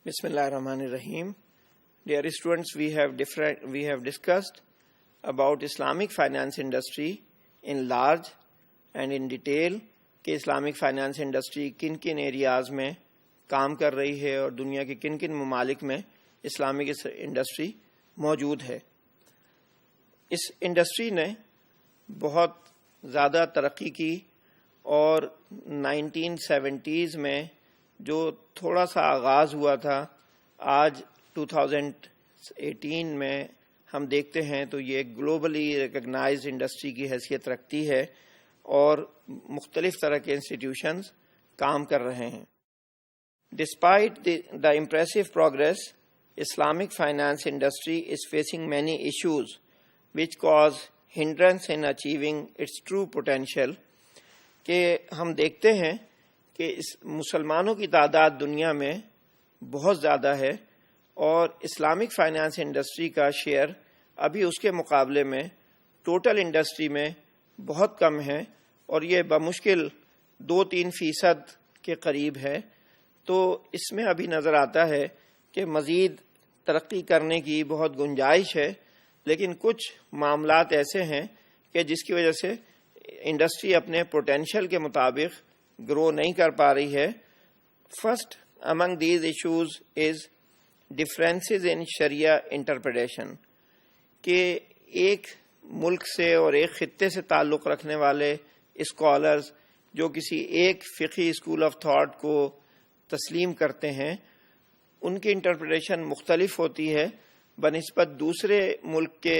Bismillah ar-Rahman ar-Rahim. Dear students, we have discussed about Islamic finance industry in large and in detail کہ Islamic finance industry کن کن areas میں کام کر رہی ہے اور دنیا کے کن کن ممالک میں اسلامک انڈسٹری موجود ہے. اس انڈسٹری نے بہت زیادہ ترقی کی اور 1970s میں جو تھوڑا سا آغاز ہوا تھا آج 2018 میں ہم دیکھتے ہیں تو یہ گلوبلی ریکگنائزڈ انڈسٹری کی حیثیت رکھتی ہے اور مختلف طرح کے انسٹیٹیوشنز کام کر رہے ہیں. Despite the impressive progress Islamic finance industry is facing many issues which cause hindrance in achieving its true potential. کہ ہم دیکھتے ہیں کہ اس مسلمانوں کی تعداد دنیا میں بہت زیادہ ہے اور اسلامک فائنانس انڈسٹری کا شیئر ابھی اس کے مقابلے میں ٹوٹل انڈسٹری میں بہت کم ہے اور یہ بمشکل 2-3% کے قریب ہے. تو اس میں ابھی نظر آتا ہے کہ مزید ترقی کرنے کی بہت گنجائش ہے، لیکن کچھ معاملات ایسے ہیں کہ جس کی وجہ سے انڈسٹری اپنے پوٹینشیل کے مطابق گرو نہیں کر پا رہی ہے. First among these issues is differences in شریعہ انٹرپریٹیشن کہ ایک ملک سے اور ایک خطے سے تعلق رکھنے والے اسکالرز جو کسی ایک فقہی اسکول آف تھاٹ کو تسلیم کرتے ہیں ان کی انٹرپریٹیشن مختلف ہوتی ہے بنسبت دوسرے ملک کے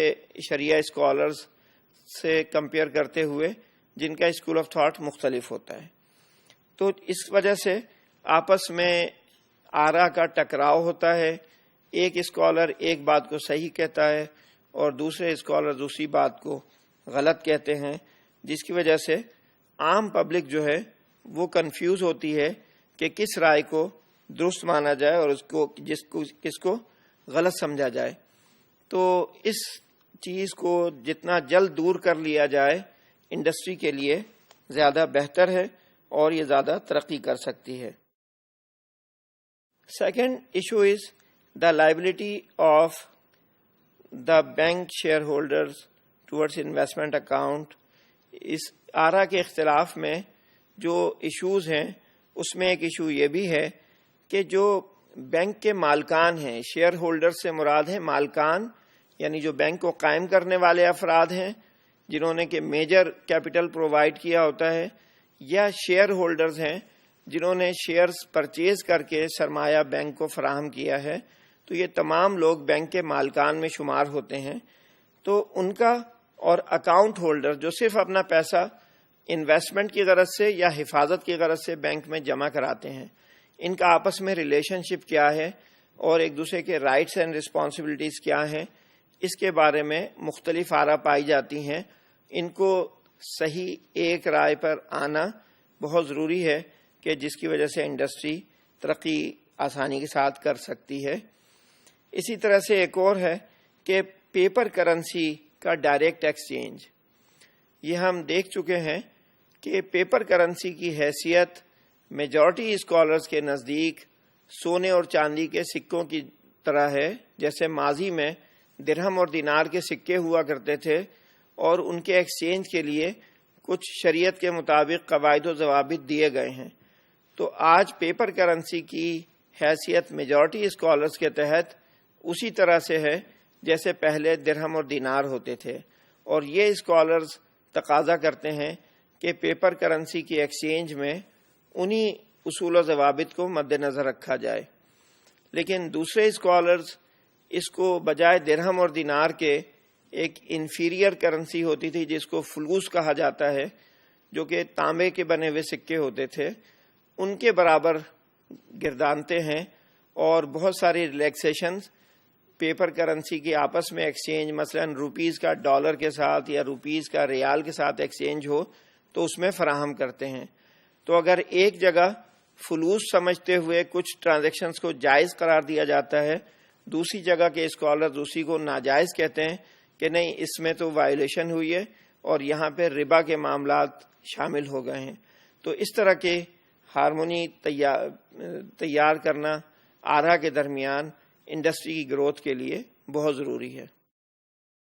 شریعہ اسکالرز سے کمپیئر کرتے ہوئے جن کا اسکول آف تھاٹ مختلف ہوتا ہے. تو اس وجہ سے آپس میں آرا کا ٹکراؤ ہوتا ہے. ایک اسکالر ایک بات کو صحیح کہتا ہے اور دوسرے اسکالر دوسری بات کو غلط کہتے ہیں، جس کی وجہ سے عام پبلک جو ہے وہ کنفیوز ہوتی ہے کہ کس رائے کو درست مانا جائے اور کس کو غلط سمجھا جائے. تو اس چیز کو جتنا جلد دور کر لیا جائے انڈسٹری کے لیے زیادہ بہتر ہے اور یہ زیادہ ترقی کر سکتی ہے. Second issue is the liability of the bank shareholders towards investment account. اس آرا کے اختلاف میں جو ایشوز ہیں اس میں ایک ایشو یہ بھی ہے کہ جو بینک کے مالکان ہیں، شیئر ہولڈر سے مراد ہے مالکان، یعنی جو بینک کو قائم کرنے والے افراد ہیں جنہوں نے کہ میجر کیپٹل پرووائڈ کیا ہوتا ہے، یا شیئر ہولڈرز ہیں جنہوں نے شیئرز پرچیز کر کے سرمایہ بینک کو فراہم کیا ہے. تو یہ تمام لوگ بینک کے مالکان میں شمار ہوتے ہیں. تو ان کا اور اکاؤنٹ ہولڈر جو صرف اپنا پیسہ انویسٹمنٹ کی غرض سے یا حفاظت کی غرض سے بینک میں جمع کراتے ہیں، ان کا آپس میں ریلیشن شپ کیا ہے اور ایک دوسرے کے رائٹس اینڈ رسپانسبلٹیز کیا ہیں، اس کے بارے میں مختلف آرا پائی جاتی ہیں. ان کو صحیح ایک رائے پر آنا بہت ضروری ہے کہ جس کی وجہ سے انڈسٹری ترقی آسانی کے ساتھ کر سکتی ہے. اسی طرح سے ایک اور ہے کہ پیپر کرنسی کا ڈائریکٹ ایکسچینج. یہ ہم دیکھ چکے ہیں کہ پیپر کرنسی کی حیثیت میجورٹی اسکالرز کے نزدیک سونے اور چاندی کے سکوں کی طرح ہے. جیسے ماضی میں درہم اور دینار کے سکے ہوا کرتے تھے اور ان کے ایکسچینج کے لیے کچھ شریعت کے مطابق قواعد و ضوابط دیے گئے ہیں. تو آج پیپر کرنسی کی حیثیت میجورٹی اسکالرز کے تحت اسی طرح سے ہے جیسے پہلے درہم اور دینار ہوتے تھے، اور یہ اسکالرز تقاضا کرتے ہیں کہ پیپر کرنسی کی ایکسچینج میں انہی اصول و ضوابط کو مد نظر رکھا جائے. لیکن دوسرے اسکالرز اس کو بجائے درہم اور دینار کے ایک انفیریئر کرنسی ہوتی تھی جس کو فلوس کہا جاتا ہے، جو کہ تانبے کے بنے ہوئے سکے ہوتے تھے، ان کے برابر گردانتے ہیں اور بہت ساری ریلیکسیشنز پیپر کرنسی کی آپس میں ایکسچینج، مثلا روپیز کا ڈالر کے ساتھ یا روپیز کا ریال کے ساتھ ایکسچینج ہو تو اس میں فراہم کرتے ہیں. تو اگر ایک جگہ فلوس سمجھتے ہوئے کچھ ٹرانزیکشنز کو جائز قرار دیا جاتا ہے، دوسری جگہ کے اسکالرز اسی کو ناجائز کہتے ہیں کہ نہیں اس میں تو وائلیشن ہوئی ہے اور یہاں پہ ربا کے معاملات شامل ہو گئے ہیں. تو اس طرح کے ہارمونی تیار کرنا آرا کے درمیان انڈسٹری کی گروتھ کے لیے بہت ضروری ہے۔